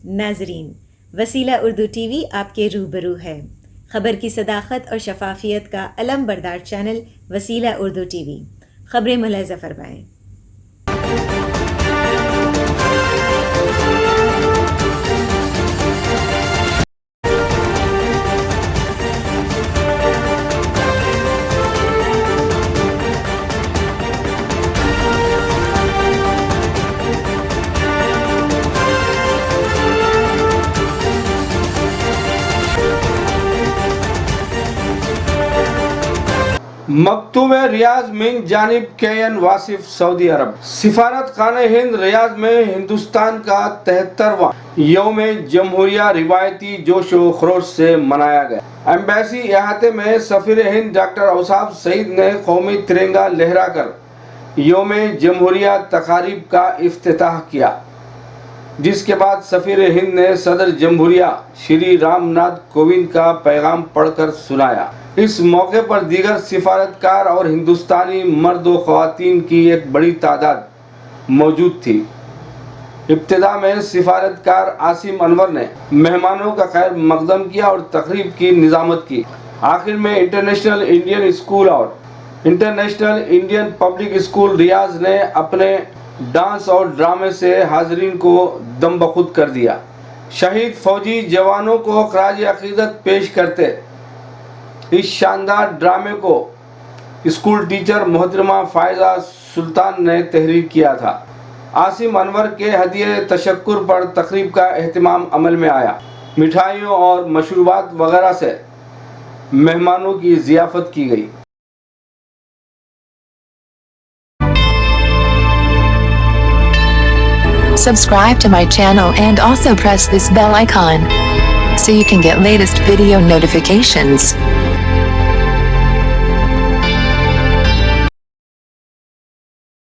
ناظرین، وسیلہ Urdu T V آپ کے روبرو ہے. خبر کی صداقت اور شفافیت کا علم بردار چینل وسیلہ اردو ٹی وی. خبریں ملاحظہ فرمائیں. مکتوب ریاض من جانب کے واصف سعودی عرب. سفارت خانہ ہند ریاض میں ہندوستان کا 73واں یوم جمہوریہ روایتی جوش و خروش سے منایا گیا. ایمبیسی احاطے میں سفیر ہند ڈاکٹر اوصاف سعید نے قومی ترنگا لہرا کر یوم جمہوریہ تقاریب کا افتتاح کیا، جس کے بعد سفیر ہند نے صدر جمہوریہ شری رام ناتھ کووند کا پیغام پڑھ کر سنایا. اس موقع پر دیگر سفارتکار اور ہندوستانی مرد و خواتین کی ایک بڑی تعداد موجود تھی. ابتدا میں سفارتکار عاصم انور نے مہمانوں کا خیر مقدم کیا اور تقریب کی نظامت کی. آخر میں انٹرنیشنل انڈین اسکول اور انٹرنیشنل انڈین پبلک اسکول ریاض نے اپنے ڈانس اور ڈرامے سے حاضرین کو دم بخود کر دیا. شہید فوجی جوانوں کو خراج عقیدت پیش کرتے اس شاندار ڈرامے کو اسکول ٹیچر محترمہ فائزہ سلطان نے تحریر کیا تھا. عاصم انور کے ہدیہ تشکر پر تقریب کا اہتمام عمل میں آیا. مٹھائیوں اور مشروبات وغیرہ سے مہمانوں کی ضیافت کی گئی. Subscribe to my channel and also press this bell icon so you can get latest video notifications.